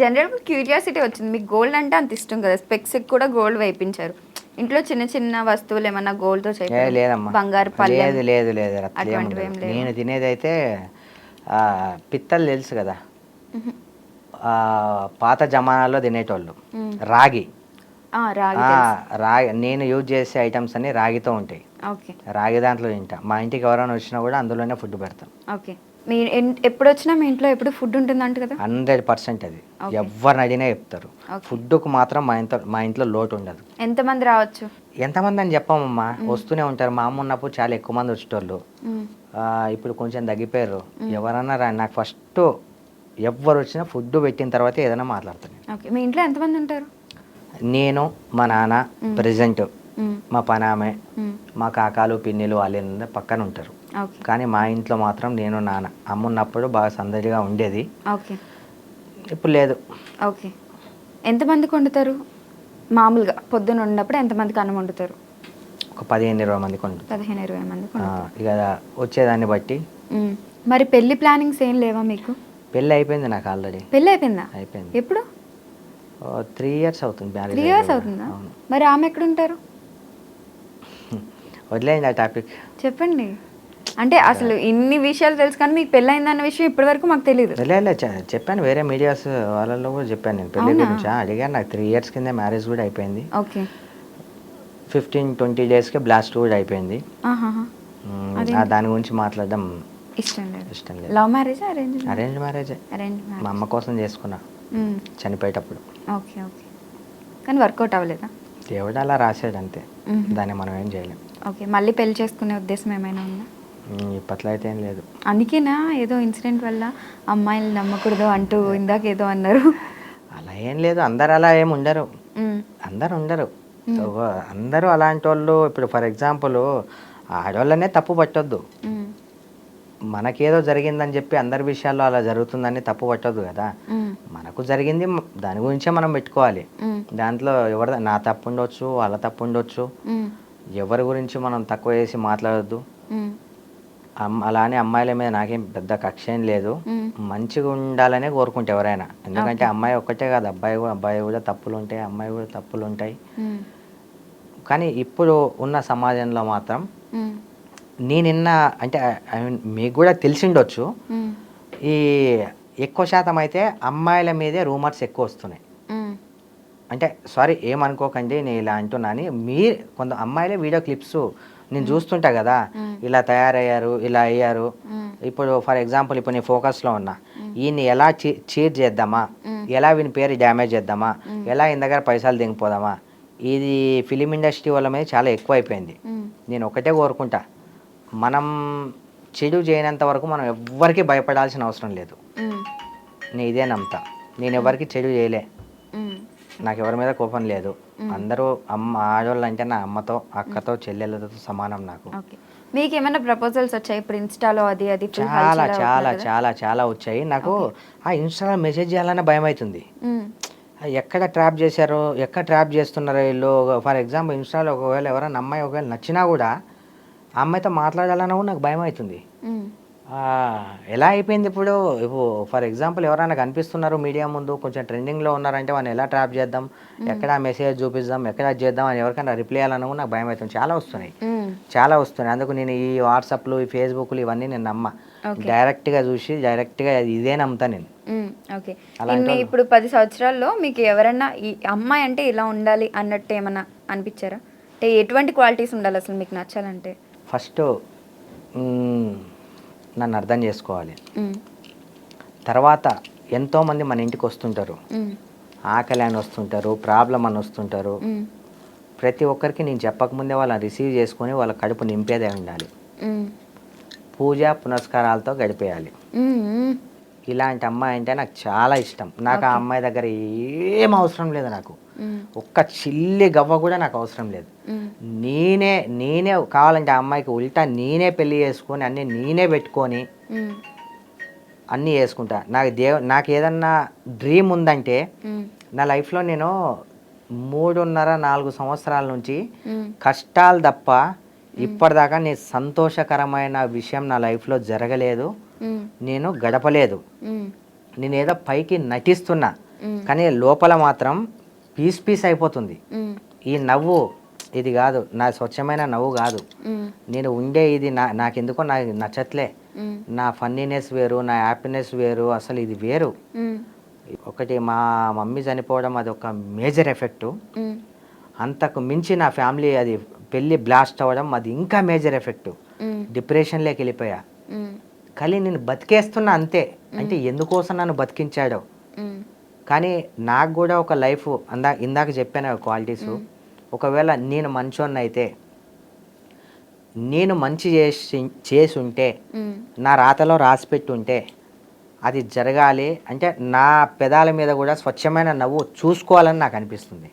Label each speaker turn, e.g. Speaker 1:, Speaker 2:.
Speaker 1: జనరల్గా క్యూరియాసిటీ వచ్చింది, మీకు గోల్డ్ అంటే అంత ఇష్టం కదా, స్పెక్స్కి కూడా గోల్డ్ వేయించారు. ఇంట్లో చిన్న చిన్న వస్తువులు ఏమన్నా గోల్డ్తో చేయాలి?
Speaker 2: లేదమ్మా,
Speaker 1: బంగారు పల్లె
Speaker 2: లేదు లేదు లేదు
Speaker 1: అటువంటివి
Speaker 2: అట్లేముండదు.
Speaker 1: ఏం లేవు.
Speaker 2: నేను తినేదైతే పిత్తలు తెలుసు కదా, పాత జమానాలో తినేటోళ్ళు రాగి.
Speaker 1: రాగి
Speaker 2: రాగి నేను యూజ్ చేసే ఐటమ్స్ అన్ని రాగితో ఉంటాయి.
Speaker 1: ఓకే.
Speaker 2: రాగి దాంట్లో తింటా. మా ఇంటికి ఎవరైనా వచ్చినా కూడా అందులోనే ఫుడ్ పెడతాం.
Speaker 1: ఓకే. మీ ఎప్పుడు వచ్చినా మీ ఇంట్లో ఎప్పుడు ఫుడ్ ఉంటుందంట కదా?
Speaker 2: 100% అది ఎవరిని అడిగినా చెప్తారు. ఫుడ్కు మాత్రం మా ఇంట్లో లోటు ఉండదు.
Speaker 1: ఎంతమంది రావచ్చు?
Speaker 2: ఎంతమంది అని చెప్పామమ్మా, వస్తూనే ఉంటారు. మా అమ్మ ఉన్నప్పుడు చాలా ఎక్కువ మంది వచ్చేటోళ్ళు. ఇప్పుడు కొంచెం తగ్గిపోయారు. ఎవరన్నా రా, నాకు ఫస్ట్ ఎవరు వచ్చినా ఫుడ్ పెట్టిన తర్వాత ఏదైనా మాట్లాడతాను.
Speaker 1: ఓకే. మీ ఇంట్లో ఎంతమంది ఉంటారు?
Speaker 2: నేను, మా నాన్న ప్రెజెంట్, మా పనామె, మా కాకాలు పిన్నిలు వాళ్ళు పక్కన ఉంటారు. కానీ మా ఇంట్లో మాత్రం నేను, నాన్న. అమ్మ ఉన్నప్పుడు బాగా సందడిగా ఉండేది.
Speaker 1: ఓకే.
Speaker 2: ఇప్పుడు లేదు.
Speaker 1: ఓకే. ఎంతమందికి వండుతారు మామూలుగా? పొద్దున్న ఉన్నప్పుడు ఎంతమందికి అన్నం వండుతారు?
Speaker 2: ఒక 15-20 మందికి వండుతారు.
Speaker 1: 15-20 మందికి.
Speaker 2: ఇక వచ్చేదాన్ని బట్టి.
Speaker 1: మరి పెళ్లి ప్లానింగ్స్ ఏం లేవా మీకు?
Speaker 2: పెళ్ళి అయిపోయింది నాకు ఆల్రెడీ.
Speaker 1: పెళ్ళి అయిపోయిందా?
Speaker 2: అయిపోయింది.
Speaker 1: ఎప్పుడు?
Speaker 2: 3 years అవుతుంది.
Speaker 1: 3 years అవుతుందా? మరి ఆమె ఎక్కడ ఉంటారు?
Speaker 2: వదిలేయండి ఆ టాపిక్.
Speaker 1: చెప్పండి. అంటే అసలు ఇన్ని విషయాలు తెలుసు కానీ మీకు పెళ్ళి అయిందన్న విషయం ఇప్పటి వరకు మాకు తెలియదు.
Speaker 2: చెప్పాను, వేరే మీడియాస్ వాళ్ళలో కూడా చెప్పాను నేను పెళ్లి గురించి. అడిగాను. నాకు 3 years కింద మ్యారేజ్ కూడా అయిపోయింది.
Speaker 1: ఓకే.
Speaker 2: 15-20 daysకే బ్లాస్ట్ కూడా అయిపోయింది. దాని గురించి మాట్లాడడం
Speaker 1: ఇష్టం
Speaker 2: లేదు.
Speaker 1: Love marriage?
Speaker 2: అరేంజ్ మ్యారేజే. మా అమ్మ కోసం చేసుకున్నా చనిపోయేటప్పుడు.
Speaker 1: ఓకే. ఓకే. కానీ వర్కౌట్ అవ్వలేదా?
Speaker 2: దేవుడు అలా రాశాడు అంతే, దాన్ని మనం ఏం చేయలేం.
Speaker 1: ఓకే. మళ్ళీ పెళ్లి చేసుకునే ఉద్దేశం ఏమైనా ఉందా?
Speaker 2: ఇప్పట్లో అయితే ఏం లేదు.
Speaker 1: అందుకేనా ఏదో ఇన్సిడెంట్ వల్ల అమ్మాయిలు నమ్మకూడదు అంటూ ఇందాక ఏదో అన్నారు?
Speaker 2: అలా ఏం లేదు. అందరు అలా ఏమి ఉండరు. అందరు ఉండరు. అందరూ అలాంటి వాళ్ళు. ఇప్పుడు ఫర్ ఎగ్జాంపుల్ ఆడవాళ్ళనే తప్పు పట్టొద్దు. మనకేదో జరిగిందని చెప్పి అందరి విషయాల్లో అలా జరుగుతుందని తప్పు పట్టొద్దు కదా. మనకు జరిగింది, దాని గురించే మనం పెట్టుకోవాలి. దాంట్లో ఎవరి నా తప్పు ఉండొచ్చు, వాళ్ళ తప్పు ఉండొచ్చు. ఎవరి గురించి మనం తక్కువ చేసి మాట్లాడొద్దు. అలానే అమ్మాయిల మీద నాకేం పెద్ద కక్ష ఏం లేదు. మంచిగా ఉండాలనే కోరుకుంటే ఎవరైనా. ఎందుకంటే అమ్మాయి ఒక్కటే కాదు, అబ్బాయి కూడా తప్పులు ఉంటాయి, అమ్మాయి కూడా తప్పులు ఉంటాయి. కానీ ఇప్పుడు ఉన్న సమాజంలో మాత్రం నేనిన్న అంటే మీకు కూడా తెలిసిండొచ్చు, ఈ ఎక్కువ శాతం అయితే అమ్మాయిల మీదే రూమర్స్ ఎక్కువ వస్తున్నాయి. అంటే సారీ ఏమనుకోకండి నేను ఇలా అంటున్నాను. కొంత అమ్మాయిలే వీడియో క్లిప్స్ నేను చూస్తుంటా కదా, ఇలా తయారయ్యారు, ఇలా అయ్యారు. ఇప్పుడు ఫర్ ఎగ్జాంపుల్ ఇప్పుడు నేను ఫోకస్లో ఉన్నా, ఈయన్ని ఎలా చీట్ చేద్దామా, ఎలా వీని పేరు డ్యామేజ్ చేద్దామా, ఎలా ఈయన దగ్గర పైసలు దిగిపోదామా, ఇది ఫిలిం ఇండస్ట్రీ వాళ్ళ మీద చాలా ఎక్కువ అయిపోయింది. నేను ఒకటే కోరుకుంటా, మనం చెడు చేయనంత వరకు మనం ఎవ్వరికి భయపడాల్సిన అవసరం లేదు. నేను ఇదే నమ్ముతా. నేను ఎవరికి చెడు చేయలే, నాకు ఎవరి మీద కోపం లేదు. అందరూ ఆడవాళ్ళు అంటే నా అమ్మతో, అక్కతో, చెల్లెళ్ళతో సమానం నాకు.
Speaker 1: మీకు ఏమైనా ప్రపోజల్స్ వచ్చాయి ఇప్పుడు ఇన్స్టాలో? అది
Speaker 2: చాలా చాలా చాలా చాలా వచ్చాయి. నాకు ఆ ఇన్స్టాలో మెసేజ్ చేయాలనే భయం అవుతుంది. ఎక్కడ ట్రాప్ చేశారో, ఎక్కడ ట్రాప్ చేస్తున్నారో వీళ్ళు. ఫర్ ఎగ్జాంపుల్ ఇన్స్టాలో ఒకవేళ ఎవరైనా అమ్మాయి ఒకవేళ నచ్చినా కూడా ఆ అమ్మాయితో మాట్లాడాలన్నా కూడా నాకు భయం అవుతుంది. ఎలా అయిపోయింది ఇప్పుడు ఫర్ ఎగ్జాంపుల్ ఎవరైనా కనిపిస్తున్నారు మీడియా ముందు, కొంచెం ట్రెండింగ్లో ఉన్నారంటే వాళ్ళని ఎలా ట్రాప్ చేద్దాం, ఎక్కడ మెసేజ్ చూపిద్దాం, ఎక్కడ చేద్దాం అని ఎవరికైనా రిప్లై చేయాలన్నా కూడా నాకు భయం అవుతుంది. చాలా వస్తున్నాయి. అందుకు నేను ఈ వాట్సాప్లు, ఈ ఫేస్బుక్లు ఇవన్నీ నేను నమ్మ, డైరెక్ట్గా చూసి డైరెక్ట్గా ఇదే నమ్ముతా నేను.
Speaker 1: ఓకే. ఇప్పుడు 10 సంవత్సరాల్లో మీకు ఎవరన్నా ఈ అమ్మాయి అంటే ఇలా ఉండాలి అన్నట్టు ఏమన్నా అనిపించారా? అంటే ఎటువంటి క్వాలిటీస్ ఉండాలి అసలు మీకు నచ్చాలంటే?
Speaker 2: ఫస్ట్ నన్ను అర్థం చేసుకోవాలి. తర్వాత ఎంతోమంది మన ఇంటికి వస్తుంటారు, ఆకలి అని వస్తుంటారు, ప్రాబ్లం అని వస్తుంటారు. ప్రతి ఒక్కరికి నేను చెప్పకముందే వాళ్ళని రిసీవ్ చేసుకొని వాళ్ళ కడుపు నింపేదే ఉండాలి. పూజ పునస్కారాలతో గడిపేయాలి. ఇలాంటి అమ్మాయి అంటే నాకు చాలా ఇష్టం. నాకు ఆ అమ్మాయి దగ్గర ఏం అవసరం లేదు. నాకు ఒక్క చిల్లి గవ్వ కూడా నాకు అవసరం లేదు. నేనే కావాలంటే ఆ అమ్మాయికి ఉల్టా నేనే పెళ్లి చేసుకొని అన్నీ నేనే పెట్టుకొని అన్నీ చేసుకుంటా. నాకు ఏదన్నా డ్రీమ్ ఉందంటే నా లైఫ్లో నేను 3.5-4 సంవత్సరాల నుంచి కష్టాలు తప్ప ఇప్పటిదాకా నేను సంతోషకరమైన విషయం నా లైఫ్లో జరగలేదు, నేను గడపలేదు. నేనేదో పైకి నటిస్తున్నా, కానీ లోపల మాత్రం పీస్ అయిపోతుంది. ఈ నవ్వు ఇది కాదు, నా స్వచ్ఛమైన నవ్వు కాదు, నేను ఉండే ఇది నాకెందుకో నాకు నచ్చట్లే, నా ఫన్నీనెస్ వేరు, నా హ్యాపీనెస్ వేరు, అసలు ఇది వేరు. ఒకటి మా మమ్మీ చనిపోవడం అది ఒక మేజర్ ఎఫెక్టు. అంతకు మించి నా ఫ్యామిలీ అది పెళ్ళి బ్లాస్ట్ అవ్వడం అది ఇంకా మేజర్ ఎఫెక్టు. డిప్రెషన్లోకి వెళ్ళిపోయా. కానీ నేను బతికేస్తున్నా అంతే. అంటే ఎందుకోసం నన్ను బతికించాడో. కానీ నాకు కూడా ఒక లైఫ్ ఇందాక చెప్పాను క్వాలిటీస్. ఒకవేళ నేను మంచోన్ని అయితే, నేను మంచి చేసి ఉంటే, నా రాతలో రాసి పెట్టి ఉంటే అది జరగాలి అంటే నా పెదాల మీద కూడా స్వచ్ఛమైన నవ్వు చూసుకోవాలని నాకు అనిపిస్తుంది.